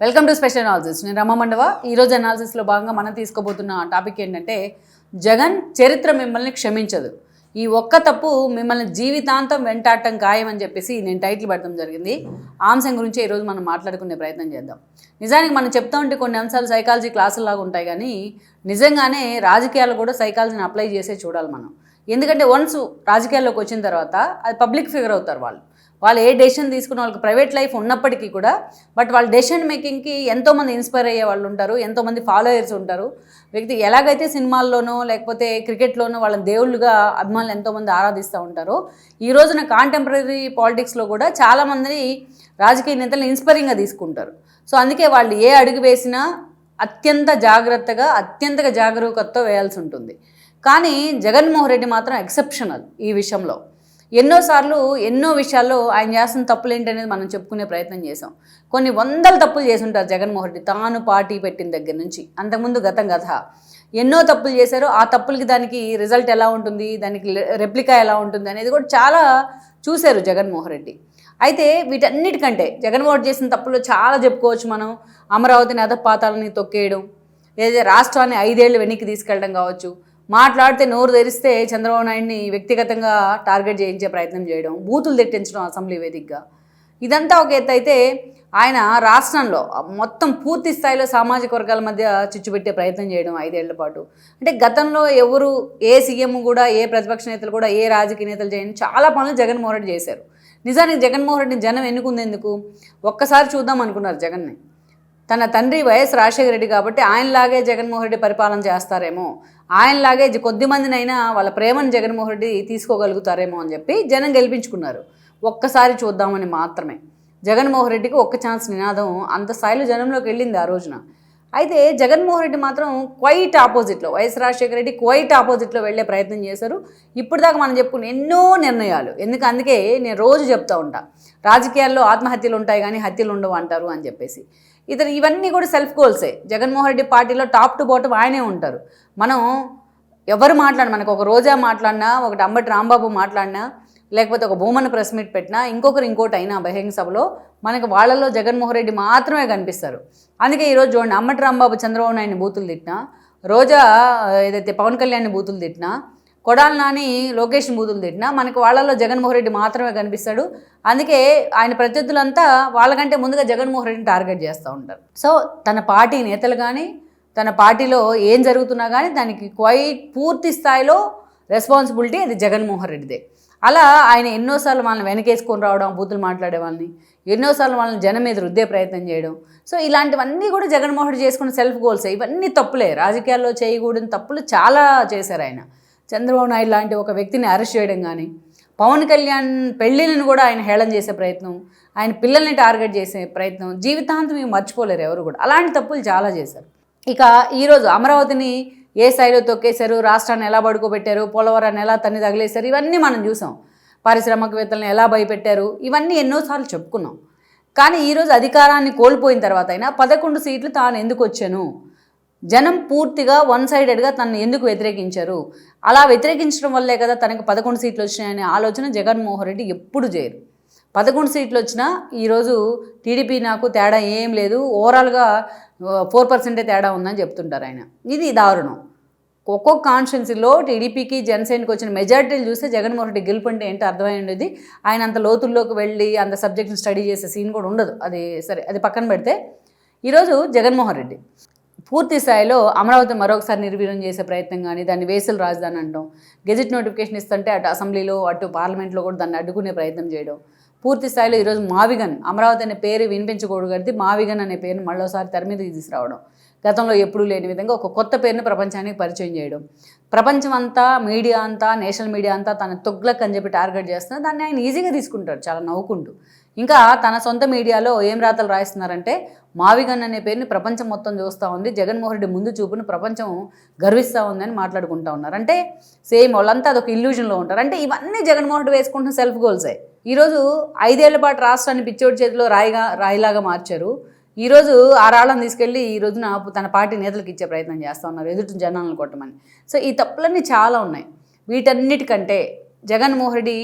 Welcome to special analysis. నేను రమ మండవ. ఈరోజు అనాలిసిస్లో భాగంగా మనం తీసుకోబోతున్న టాపిక్ ఏంటంటే జగన్ చరిత్ర మిమ్మల్ని క్షమించదు, ఈ ఒక్క తప్పు మిమ్మల్ని జీవితాంతం వెంటాడటం ఖాయం అని చెప్పేసి నేను టైటిల్ పెట్టడం జరిగింది. ఆ అంశం గురించి ఈరోజు మనం మాట్లాడుకునే ప్రయత్నం చేద్దాం. నిజానికి మనం చెప్తా ఉంటే కొన్ని అంశాలు సైకాలజీ క్లాసుల్లాగా ఉంటాయి, కానీ నిజంగానే రాజకీయాలు కూడా సైకాలజీని అప్లై చేసే చూడాలి మనం. ఎందుకంటే వన్స్ రాజకీయాల్లోకి వచ్చిన తర్వాత అది పబ్లిక్ ఫిగర్ అవుతారు. వాళ్ళు ఏ డెసిషన్ తీసుకున్న వాళ్ళకి ప్రైవేట్ లైఫ్ ఉన్నప్పటికీ కూడా బట్ వాళ్ళ డెసిషన్ మేకింగ్కి ఎంతోమంది ఇన్స్పైర్ అయ్యే వాళ్ళు ఉంటారు, ఎంతోమంది ఫాలోయర్స్ ఉంటారు. వ్యక్తి ఎలాగైతే సినిమాల్లోనో లేకపోతే క్రికెట్లోనో వాళ్ళని దేవుళ్ళుగా అభిమానులు ఎంతోమంది ఆరాధిస్తూ ఉంటారో, ఈ రోజున కాంటెంపరీ పాలిటిక్స్లో కూడా చాలామంది రాజకీయ నేతలను ఇన్స్పైరింగ్గా తీసుకుంటారు. సో అందుకే వాళ్ళు ఏ అడుగు వేసినా అత్యంత జాగరూకతతో వేయాల్సి ఉంటుంది. కానీ జగన్మోహన్ రెడ్డి మాత్రం ఎక్సెప్షనల్ ఈ విషయంలో. ఎన్నోసార్లు ఎన్నో విషయాల్లో ఆయన చేస్తున్న తప్పులు ఏంటనేది మనం చెప్పుకునే ప్రయత్నం చేసాం. కొన్ని వందల తప్పులు చేసి ఉంటారు జగన్మోహన్ రెడ్డి, తాను పార్టీ పెట్టిన దగ్గర నుంచి. అంతకుముందు గత ఎన్నో తప్పులు చేశారు. ఆ తప్పులకి దానికి రిజల్ట్ ఎలా ఉంటుంది, దానికి రెప్లికా ఎలా ఉంటుంది అనేది కూడా చాలా చూశారు జగన్మోహన్ రెడ్డి. అయితే వీటన్నిటికంటే జగన్మోహన్ రెడ్డి చేసిన తప్పులు చాలా చెప్పుకోవచ్చు మనం. అమరావతిని అధపాతాలని తొక్కేయడం, లేదా రాష్ట్రాన్ని 5 ఏళ్ళు వెనక్కి తీసుకెళ్ళడం కావచ్చు, మాట్లాడితే నోరు తెరిస్తే చంద్రబాబు నాయుడిని వ్యక్తిగతంగా టార్గెట్ చేయించే ప్రయత్నం చేయడం, బూతులు తెట్టించడం అసెంబ్లీ వేదికగా. ఇదంతా ఒక ఎత్తు అయితే, ఆయన రాష్ట్రంలో మొత్తం పూర్తి స్థాయిలో సామాజిక వర్గాల మధ్య చిచ్చుపెట్టే ప్రయత్నం చేయడం 5 ఏళ్ల పాటు. అంటే గతంలో ఎవరు ఏ సీఎం కూడా, ఏ ప్రతిపక్ష నేతలు కూడా, ఏ రాజకీయ నేతలు చేయని చాలా పనులు జగన్మోహన్ రెడ్డి చేశారు. నిజానికి జగన్మోహన్ రెడ్డిని జనం ఎన్నుకుంది ఒక్కసారి చూద్దాం అనుకున్నారు జగన్ని. తన తండ్రి వైఎస్ రాజశేఖర రెడ్డి కాబట్టి ఆయనలాగే జగన్మోహన్ రెడ్డి పరిపాలన చేస్తారేమో, ఆయనలాగే కొద్దిమందినైనా వాళ్ళ ప్రేమను జగన్మోహన్ రెడ్డి తీసుకోగలుగుతారేమో అని చెప్పి జనం గెలిపించుకున్నారు. ఒక్కసారి చూద్దామని మాత్రమే. జగన్మోహన్ రెడ్డికి ఒక్క ఛాన్స్ నినాదం అంత స్థాయిలో జనంలోకి వెళ్ళింది ఆ రోజున. అయితే జగన్మోహన్ రెడ్డి మాత్రం క్వైట్ ఆపోజిట్లో, వైఎస్ రాజశేఖర రెడ్డి క్వైట్ ఆపోజిట్లో వెళ్ళే ప్రయత్నం చేశారు. ఇప్పటిదాకా మనం చెప్పుకున్న ఎన్నో నిర్ణయాలు, అందుకే నేను రోజు చెప్తూ ఉంటా, రాజకీయాల్లో ఆత్మహత్యలు ఉంటాయి కానీ హత్యలు ఉండవు అంటారు అని చెప్పేసి. ఇవన్నీ కూడా సెల్ఫ్ గోల్సే. జగన్మోహన్ రెడ్డి పార్టీలో టాప్ టు బాటమ్ ఆయనే ఉంటారు. మనం ఎవరు మనకు ఒక రోజా మాట్లాడినా, ఒకటి అంబటి రాంబాబు మాట్లాడినా, లేకపోతే ఒక భూమన ప్రెస్ మీట్ పెట్టినా, ఇంకోటి అయినా బహిరంగ సభలో మనకి వాళ్ళల్లో జగన్మోహన్ రెడ్డి మాత్రమే కనిపిస్తారు. అందుకే ఈరోజు చూడండి, అంబటి రాంబాబు చంద్రబాబు నాయుడిని బూతులు తిట్టినా, రోజా ఏదైతే పవన్ కళ్యాణ్ని బూతులు తిట్టినా, కొడాలి నాని లోకేష్ని బూతులు తిట్టినా మనకి వాళ్ళల్లో జగన్మోహన్ రెడ్డి మాత్రమే కనిపిస్తాడు. అందుకే ఆయన ప్రత్యర్థులంతా వాళ్ళకంటే ముందుగా జగన్మోహన్ రెడ్డిని టార్గెట్ చేస్తూ ఉంటారు. సో తన పార్టీ నేతలు కానీ, తన పార్టీలో ఏం జరుగుతున్నా కానీ దానికి పూర్తి స్థాయిలో రెస్పాన్సిబిలిటీ అది జగన్మోహన్ రెడ్డిదే. అలా ఆయన ఎన్నోసార్లు వాళ్ళని వెనకేసుకొని రావడం, బూతులు మాట్లాడే వాళ్ళని, ఎన్నోసార్లు వాళ్ళని జనం మీద రుద్దే ప్రయత్నం చేయడం. సో ఇలాంటివన్నీ కూడా జగన్మోహన్ రెడ్డి చేసుకున్న సెల్ఫ్ గోల్సే. ఇవన్నీ తప్పులే, రాజకీయాల్లో చేయకూడని తప్పులు చాలా చేశారు ఆయన. చంద్రబాబు నాయుడు లాంటి ఒక వ్యక్తిని అరెస్ట్ చేయడం కానీ, పవన్ కళ్యాణ్ పెళ్ళిళ్ళను కూడా ఆయన హేళన చేసే ప్రయత్నం, ఆయన పిల్లల్ని టార్గెట్ చేసే ప్రయత్నం జీవితాంతం మేము మర్చిపోలేరు ఎవరు కూడా. అలాంటి తప్పులు చాలా చేశారు. ఇక ఈరోజు అమరావతిని ఏ స్థాయిలో తొక్కేశారు, రాష్ట్రాన్ని ఎలా పడుకోబెట్టారు, పోలవరాన్ని ఎలా తన్ని తగిలేశారు, ఇవన్నీ మనం చూసాం. పారిశ్రామికవేత్తలను ఎలా భయపెట్టారు, ఇవన్నీ ఎన్నోసార్లు చెప్పుకున్నాం. కానీ ఈరోజు అధికారాన్ని కోల్పోయిన తర్వాత అయినా 11 సీట్లు తాను ఎందుకు వచ్చాను, జనం పూర్తిగా వన్ సైడెడ్గా తనను ఎందుకు వ్యతిరేకించారు, అలా వ్యతిరేకించడం వల్లే కదా తనకు 11 సీట్లు వచ్చినాయనే ఆలోచన జగన్మోహన్ రెడ్డి ఎప్పుడు చేయరు. 11 సీట్లు వచ్చినా ఈరోజు టీడీపీ నాకు తేడా ఏం లేదు, ఓవరాల్గా 4% తేడా ఉందని చెప్తుంటారు ఆయన. ఇది దారుణం. ఒక్కొక్క కాన్స్టిట్యున్సీలో టీడీపీకి జనసేనకి వచ్చిన మెజార్టీలు చూస్తే జగన్మోహన్ రెడ్డి గెలుపు అంటే ఏంటో అర్థమై ఉండేది. ఆయన అంత లోతుల్లోకి వెళ్ళి అంత సబ్జెక్ట్ని స్టడీ చేసే సీన్ కూడా ఉండదు. అది సరే, అది పక్కన పెడితే ఈరోజు జగన్మోహన్ రెడ్డి పూర్తి స్థాయిలో అమరావతి మరొకసారి నిర్వీర్యం చేసే ప్రయత్నం కానీ, దాన్ని వేసల రాజధాని అంటాం, గెజిట్ నోటిఫికేషన్ ఇస్తుంటే అటు అసెంబ్లీలో అటు పార్లమెంట్లో కూడా దాన్ని అడ్డుకునే ప్రయత్నం చేయడం. పూర్తి స్థాయిలో ఈరోజు మావిగన్, అమరావతి అనే పేరు వినిపించకూడదు, మావిగన్ అనే పేరును మళ్ళోసారి తెర మీదకి తీసుకురావడం, గతంలో ఎప్పుడూ లేని విధంగా ఒక కొత్త పేరుని ప్రపంచానికి పరిచయం చేయడం. ప్రపంచం అంతా, మీడియా అంతా, నేషనల్ మీడియా అంతా తన తొగ్లక్ అని చెప్పి టార్గెట్ చేస్తున్నారు. దాన్ని ఆయన ఈజీగా తీసుకుంటారు చాలా నవ్వుకుంటూ. ఇంకా తన సొంత మీడియాలో ఏం రాతలు రాయిస్తున్నారంటే, మావిగన్ అనే పేరుని ప్రపంచం మొత్తం చూస్తూ ఉంది, జగన్మోహన్ రెడ్డి ముందు చూపును ప్రపంచం గర్విస్తూ ఉందని మాట్లాడుకుంటూ ఉన్నారు. అంటే సేమ్ వాళ్ళంతా అదొక ఇల్యూజన్లో ఉంటారు. అంటే ఇవన్నీ జగన్మోహన్ రెడ్డి వేసుకుంటున్న సెల్ఫ్ గోల్సే. ఈరోజు 5 ఏళ్ల పాటు రాష్ట్రాన్ని పిచ్చోడి చేతిలో రాయిలాగా మార్చారు. ఈరోజు ఆ రాళ్ళని తీసుకెళ్ళి ఈ రోజున తన పార్టీ నేతలకు ఇచ్చే ప్రయత్నం చేస్తూ ఉన్నారు, ఎదుటి జనాలను కొట్టమని. సో ఈ తప్పులన్నీ చాలా ఉన్నాయి. వీటన్నిటికంటే జగన్మోహన్ రెడ్డి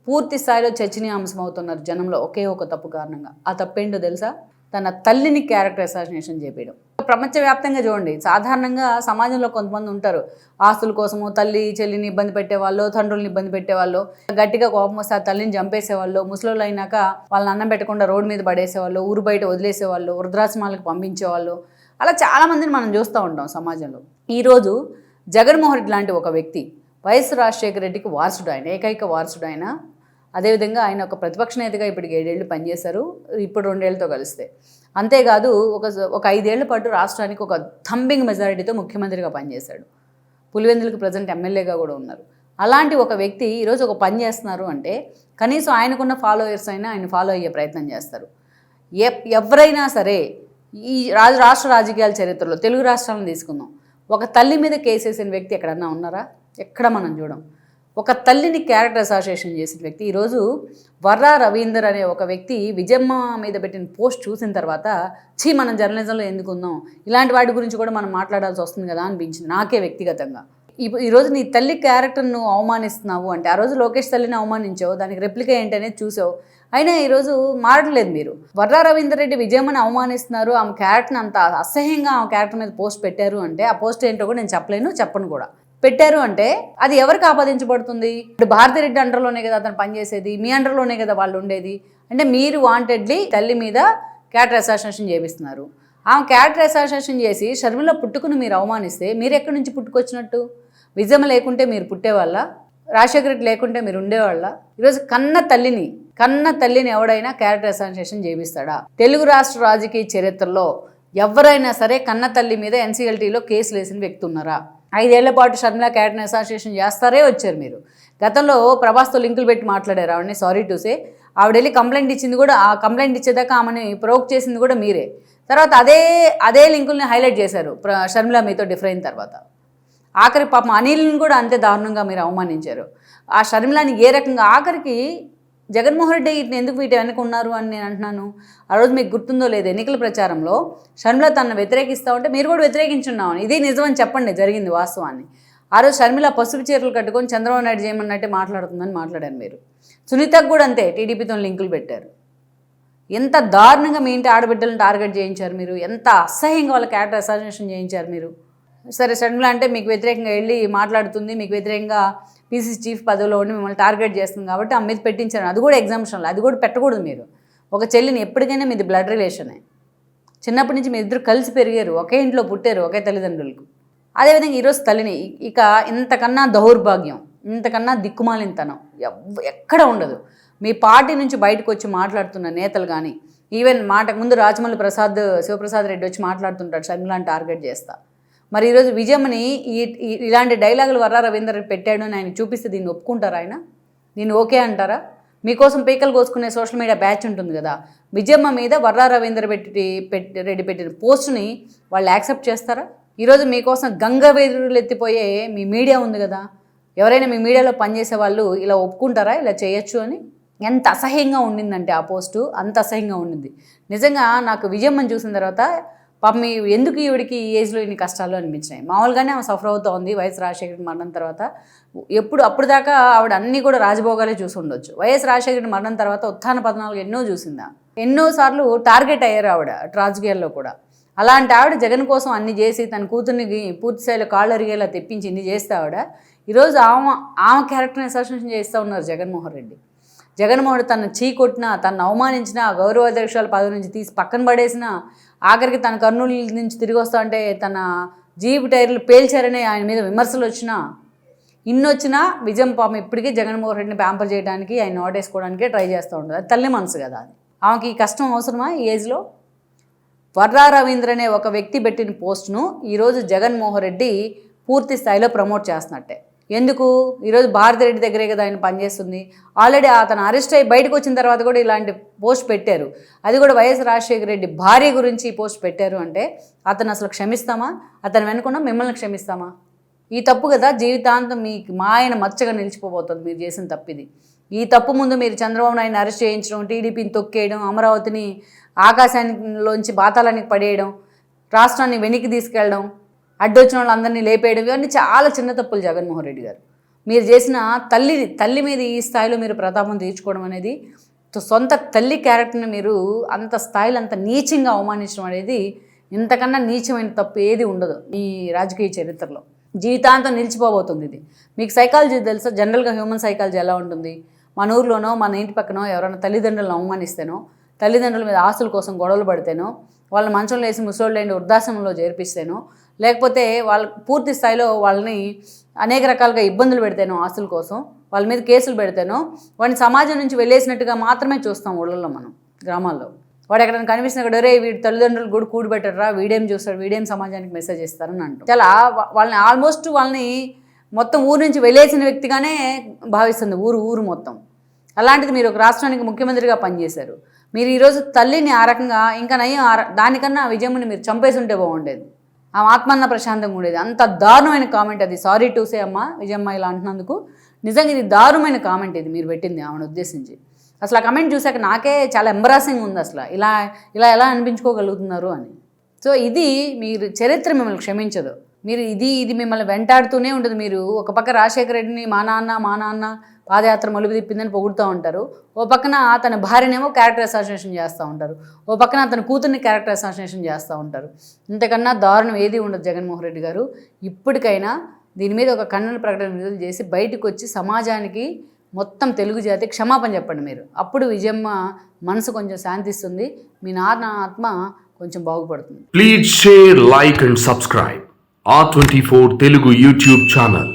పూర్తి స్థాయిలో చర్చనీయాంశం అవుతున్నారు జనంలో ఒకే ఒక తప్పు కారణంగా. ఆ తప్పేంటో తెలుసా? తన తల్లిని క్యారెక్టర్ అసాసినేషన్ చేయడం. ప్రపంచవ్యాప్తంగా చూడండి, సాధారణంగా సమాజంలో కొంతమంది ఉంటారు, ఆస్తుల కోసము తల్లి చెల్లిని ఇబ్బంది పెట్టేవాళ్ళు, తండ్రుల్ని ఇబ్బంది పెట్టేవాళ్ళు, గట్టిగా కోపం వస్తే ఆ తల్లిని చంపేసేవాళ్ళు, ముసలోళ్ళు అయినాక వాళ్ళని అన్నం పెట్టకుండా రోడ్డు మీద పడేసేవాళ్ళు, ఊరు బయట వదిలేసేవాళ్ళు, వృద్ధాశ్రమాలకు పంపించేవాళ్ళు. అలా చాలామందిని మనం చూస్తూ ఉంటాం సమాజంలో. ఈరోజు జగన్మోహన్ రెడ్డి లాంటి ఒక వ్యక్తి, వైఎస్ రాజశేఖర రెడ్డికి వారసుడు, ఆయన ఏకైక వారసుడు ఆయన. అదేవిధంగా ఆయన ఒక ప్రతిపక్ష నేతగా ఇప్పటికి 7 ఏళ్ళు పనిచేశారు, ఇప్పుడు 2 ఏళ్లతో కలిస్తే. అంతేకాదు ఒక 5 ఏళ్ల పాటు రాష్ట్రానికి ఒక థంబింగ్ మెజారిటీతో ముఖ్యమంత్రిగా పనిచేశాడు. పులివెందులకు ప్రజెంట్ ఎమ్మెల్యేగా కూడా ఉన్నారు. అలాంటి ఒక వ్యక్తి ఈరోజు ఒక పని చేస్తున్నారు అంటే కనీసం ఆయనకున్న ఫాలోయర్స్ అయినా ఆయన ఫాలో అయ్యే ప్రయత్నం చేస్తారు. ఎవరైనా సరే ఈ రాష్ట్ర రాజకీయాల చరిత్రలో తెలుగు రాష్ట్రాలను తీసుకుందాం, ఒక తల్లి మీద కేసేసిన వ్యక్తి ఎక్కడన్నా ఉన్నారా? ఎక్కడ మనం చూడం. ఒక తల్లిని క్యారెక్టర్ అసాసినేషన్ చేసిన వ్యక్తి ఈరోజు వర్రా రవీందర్ అనే ఒక వ్యక్తి విజయమ్మ మీద పెట్టిన పోస్ట్ చూసిన తర్వాత మనం జర్నలిజంలో ఎందుకుందాం, ఇలాంటి వాటి గురించి కూడా మనం మాట్లాడాల్సి వస్తుంది కదా అనిపించింది నాకే వ్యక్తిగతంగా. ఈరోజు నీ తల్లి క్యారెక్టర్ను అవమానిస్తున్నావు అంటే, ఆ రోజు లోకేష్ తల్లిని అవమానించావు, దానికి రెప్లికా ఏంటనేది చూసావు, అయినా ఈరోజు మారట్లేదు మీరు. వర్రా రవీందర్ రెడ్డి విజయమ్మని అవమానిస్తున్నారు, ఆమె క్యారెక్టర్ని అంత అసహ్యంగా ఆమె క్యారెక్టర్ మీద పోస్ట్ పెట్టారు అంటే, ఆ పోస్ట్ ఏంటో కూడా నేను చెప్పను కూడా. పెట్టారు అంటే అది ఎవరికి ఆపాదించబడుతుంది? ఇప్పుడు భారతిరెడ్డి అండర్లోనే కదా అతను పనిచేసేది, మీ అండర్లోనే కదా వాళ్ళు ఉండేది. అంటే మీరు వాంటెడ్లీ తల్లి మీద క్యారెక్టర్ అసాసినేషన్ చేపిస్తున్నారు. ఆమె క్యారెక్టర్ అసాసినేషన్ చేసి షర్మిల పుట్టుకుని మీరు అవమానిస్తే మీరు ఎక్కడి నుంచి పుట్టుకొచ్చినట్టు? విజయమ్మ లేకుంటే మీరు పుట్టేవాళ్ళ? రాజశేఖర రెడ్డి లేకుంటే మీరు ఉండేవాళ్ళ? ఈరోజు కన్న తల్లిని ఎవడైనా క్యారెక్టర్ అసాసినేషన్ చేపిస్తాడా? తెలుగు రాష్ట్ర రాజకీయ చరిత్రలో ఎవరైనా సరే కన్న తల్లి మీద ఎన్సీఎల్టీలో కేసులు వేసిన వ్యక్తి ఉన్నారా? 5 ఏళ్ల పాటు షర్మిల క్యారెక్టర్ అసాసినేషన్ చేస్తారే వచ్చారు మీరు. గతంలో ప్రభాస్తో లింకులు పెట్టి మాట్లాడారు ఆవిడని, సారీ టు సే. ఆవిడ వెళ్ళి కంప్లైంట్ ఇచ్చింది కూడా, ఆ కంప్లైంట్ ఇచ్చేదాకా ఆమెని ప్రొవోక్ చేసింది కూడా మీరే. తర్వాత అదే లింకుల్ని హైలైట్ చేశారు షర్మిల మీతో డిఫర్ అయిన తర్వాత. ఆఖరి పాపం అనిల్ని కూడా అంతే దారుణంగా మీరు అవమానించారు. ఆ షర్మిలని ఏ రకంగా, ఆఖరికి జగన్మోహన్ రెడ్డి వీటిని ఎందుకు వీటి వెనక ఉన్నారు అని నేను అంటున్నాను. ఆ రోజు మీకు గుర్తుందో లేదు, ఎన్నికల ప్రచారంలో షర్మిల తనను వ్యతిరేకిస్తూ ఉంటే మీరు కూడా వ్యతిరేకించున్నామని, ఇది నిజమని చెప్పండి జరిగింది వాస్తవాన్ని. ఆ రోజు షర్మిల పసుపు చీరలు కట్టుకొని చంద్రబాబు నాయుడు చేయమన్నట్టే మాట్లాడుతుందని మాట్లాడారు మీరు. సునీతకు కూడా అంతే టీడీపీతో లింకులు పెట్టారు. ఎంత దారుణంగా మీ ఇంటి ఆడబిడ్డలను టార్గెట్ చేయించారు మీరు, ఎంత అసహ్యంగా వాళ్ళ క్యారెక్టర్ అసాసినేషన్ చేయించారు మీరు. సరే, షర్మిల అంటే మీకు వ్యతిరేకంగా వెళ్ళి మాట్లాడుతుంది, మీకు వ్యతిరేకంగా పీసీసీ చీఫ్ పదవిలో ఉండి మిమ్మల్ని టార్గెట్ చేస్తుంది కాబట్టి ఆమె మీద పెట్టించారు. అది కూడా ఎగ్జామ్షన్లో, అది కూడా పెట్టకూడదు మీరు. ఒక చెల్లిని ఎప్పటికైనా మీది బ్లడ్ రిలేషనే, చిన్నప్పటి నుంచి మీ ఇద్దరు కలిసి పెరిగారు, ఒకే ఇంట్లో పుట్టారు, ఒకే తల్లిదండ్రులకు. అదేవిధంగా ఈరోజు తల్లిని ఇక ఇంతకన్నా దౌర్భాగ్యం, ఇంతకన్నా దిక్కుమాలినతనం ఎక్కడ ఉండదు. మీ పార్టీ నుంచి బయటకు వచ్చి మాట్లాడుతున్న నేతలు కానీ, ఈవెన్ మాటకు ముందు రాజమౌళి శివప్రసాద్ రెడ్డి వచ్చి మాట్లాడుతుంటాడు షర్మిలాని టార్గెట్ చేస్తా. మరి ఈరోజు విజయమ్మని ఇలాంటి డైలాగులు వర్రా రవీందర్ రెడ్డి అని ఆయన చూపిస్తే దీన్ని ఒప్పుకుంటారా? ఆయన దీన్ని ఓకే అంటారా? మీకోసం పీకలు కోసుకునే సోషల్ మీడియా బ్యాచ్ ఉంటుంది కదా, విజయమ్మ మీద వర్రా రవీందర్ రెడ్డి పెట్టిన పోస్టుని వాళ్ళు యాక్సెప్ట్ చేస్తారా? ఈరోజు మీకోసం గంగవేరులు ఎత్తిపోయే మీ మీడియా ఉంది కదా, ఎవరైనా మీ మీడియాలో పనిచేసే వాళ్ళు ఇలా ఒప్పుకుంటారా ఇలా చేయొచ్చు అని? ఎంత అసహ్యంగా ఉండిందంటే ఆ పోస్టు, అంత అసహ్యంగా ఉండింది. నిజంగా నాకు విజయమ్మని చూసిన తర్వాత పాపం ఎందుకు ఈవిడికి ఈ ఏజ్లో ఇన్ని కష్టాలు అనిపించినాయి. మామూలుగానే ఆమె సఫర్ అవుతూ ఉంది వైఎస్ రాజశేఖర మరణం తర్వాత. అప్పుడు దాకా ఆవిడ అన్నీ కూడా రాజభోగాలే చూసి ఉండొచ్చు. వైఎస్ రాజశేఖర మరణం తర్వాత ఉత్థాన పతనాలు ఎన్నో చూసిందా, ఎన్నోసార్లు టార్గెట్ అయ్యారు ఆవిడ రాజకీయాల్లో కూడా. అలాంటి ఆవిడ జగన్ కోసం అన్ని చేసి తన కూతుర్ని పూర్తి స్థాయిలో కాళ్ళు అరిగేలా తెప్పించి ఇన్ని చేస్తే ఆవిడ ఈరోజు ఆమె క్యారెక్టర్ని అసాసినేషన్ చేస్తూ ఉన్నారు జగన్మోహన్ రెడ్డి. జగన్మోహన్ రెడ్డి తను చీకొట్టినా, తను అవమానించినా, గౌరవ అధ్యక్షుల పదవి నుంచి తీసి పక్కన పడేసినా, ఆఖరికి తన కర్నూలు నుంచి తిరిగి వస్తా అంటే తన జీప్ టైర్లు పేల్చారని ఆయన మీద విమర్శలు వచ్చినా, ఇన్నొచ్చినా విజయం పాపం ఇప్పటికీ జగన్మోహన్ రెడ్డిని ప్యాంపర్ చేయడానికి, ఆయన నోటేసుకోవడానికే ట్రై చేస్తూ ఉంటుంది. అది తల్లి మనసు కదా, అది ఆమెకి ఈ కష్టం అవసరమా ఈ ఏజ్లో? వర్రా రవీంద్ర అనే ఒక వ్యక్తి పెట్టిన పోస్టును ఈరోజు జగన్మోహన్ రెడ్డి పూర్తి స్థాయిలో ప్రమోట్ చేస్తున్నట్టే. ఎందుకు? ఈరోజు భారతిరెడ్డి దగ్గరే కదా ఆయన పనిచేస్తుంది. ఆల్రెడీ అతను అరెస్ట్ అయ్యి బయటకు వచ్చిన తర్వాత కూడా ఇలాంటి పోస్ట్ పెట్టారు. అది కూడా వైఎస్ రాజశేఖర రెడ్డి భార్య గురించి ఈ పోస్ట్ పెట్టారు అంటే అతను అసలు క్షమిస్తామా? అతను వెనుకున్నా మిమ్మల్ని క్షమిస్తామా? ఈ తప్పు కదా జీవితాంతం మీకు మాయన మచ్చగా నిలిచిపోబోతుంది మీరు చేసిన తప్పిది. ఈ తప్పు ముందు మీరు చంద్రబాబు నాయుడిని అరెస్ట్ చేయించడం, టీడీపీని తొక్కేయడం, అమరావతిని ఆకాశానిలోంచి బాతాలానికి పడేయడం, రాష్ట్రాన్ని వెనక్కి తీసుకెళ్ళడం, అడ్డొచ్చిన వాళ్ళందరినీ లేపేయడం, ఇవన్నీ చాలా చిన్న తప్పులు జగన్మోహన్ రెడ్డి గారు. మీరు చేసిన తల్లి మీద ఈ స్థాయిలో మీరు ప్రతాపం తీర్చుకోవడం అనేది సొంత తల్లి క్యారెక్టర్ని మీరు అంత స్థాయిలో అంత నీచంగా అవమానించడం అనేది ఇంతకన్నా నీచమైన తప్పు ఏది ఉండదు ఈ రాజకీయ చరిత్రలో. జీవితాంతం నిలిచిపోబోతుంది ఇది. మీకు సైకాలజీ తెలుసా? జనరల్గా హ్యూమన్ సైకాలజీ ఎలా ఉంటుంది? మన ఊర్లోనో మన ఇంటి పక్కనో ఎవరైనా తల్లిదండ్రులను అవమానిస్తేనో, తల్లిదండ్రుల మీద ఆస్తుల కోసం గొడవలు పడితేనో, వాళ్ళ మంచంలో వేసి ముసలోళ్ళని వృద్ధాశ్రమంలో చేర్పిస్తేనో, లేకపోతే వాళ్ళ పూర్తి స్థాయిలో వాళ్ళని అనేక రకాలుగా ఇబ్బందులు పెడితేనో, ఆస్తుల కోసం వాళ్ళ మీద కేసులు పెడితేనో, వాడిని సమాజం నుంచి వెళ్ళేసినట్టుగా మాత్రమే చూస్తాం ఊళ్ళల్లో, మనం గ్రామాల్లో. వాడు ఎక్కడైనా కనిపిస్తున్న కూడా, రే వీడి తల్లిదండ్రులు కూడా కూడిపెట్టరా, వీడేం చూస్తాడు, వీడేం సమాజానికి మెసేజ్ ఇస్తారని అంటారు. చాలా వాళ్ళని ఆల్మోస్ట్ వాళ్ళని మొత్తం ఊరు నుంచి వెళ్ళేసిన వ్యక్తిగానే భావిస్తుంది ఊరు మొత్తం. అలాంటిది మీరు ఒక రాష్ట్రానికి ముఖ్యమంత్రిగా పనిచేశారు. మీరు ఈరోజు తల్లిని ఆ రకంగా, ఇంకా నయ్యం దానికన్నా విజయమ్మని మీరు చంపేసి ఉంటే బాగుండేది. ఆ ఆత్మన్న ప్రశాంతంగా ఉండేది. అంత దారుణమైన కామెంట్ అది. సారీ టు సే అమ్మ విజయమ్మ ఇలా అంటున్నందుకు. నిజంగా ఇది దారుణమైన కామెంట్ ఇది మీరు పెట్టింది ఆమెను ఉద్దేశించి. అసలు ఆ కమెంట్ చూసాక నాకే చాలా ఎంబరాసింగ్ ఉంది. అసలు ఇలా ఎలా అనిపించుకోగలుగుతున్నారు అని. సో ఇది మీరు చరిత్ర మిమ్మల్ని క్షమించదు. మీరు ఇది మిమ్మల్ని వెంటాడుతూనే ఉంటుంది. మీరు ఒక పక్క రాజశేఖర రెడ్డిని మా నాన్న పాదయాత్ర మలుపు తిప్పిందని పొగుడుతూ ఉంటారు. ఓ పక్కన అతని భార్యనేమో క్యారెక్టర్ అసాసినేషన్ చేస్తూ ఉంటారు. ఓ పక్కన అతని కూతుర్ని క్యారెక్టర్ అసాసినేషన్ చేస్తూ ఉంటారు. ఇంతకన్నా దారుణం ఏది ఉండదు జగన్మోహన్ రెడ్డి గారు. ఇప్పటికైనా దీని మీద ఒక ఖండన ప్రకటన విడుదల చేసి బయటకు వచ్చి సమాజానికి, మొత్తం తెలుగు జాతి క్షమాపణ చెప్పండి మీరు. అప్పుడు విజయమ్మ మనసు కొంచెం శాంతిస్తుంది, మీ నాన్న ఆత్మ కొంచెం బాగుపడుతుంది. Please share, like and subscribe R24 Telugu YouTube channel.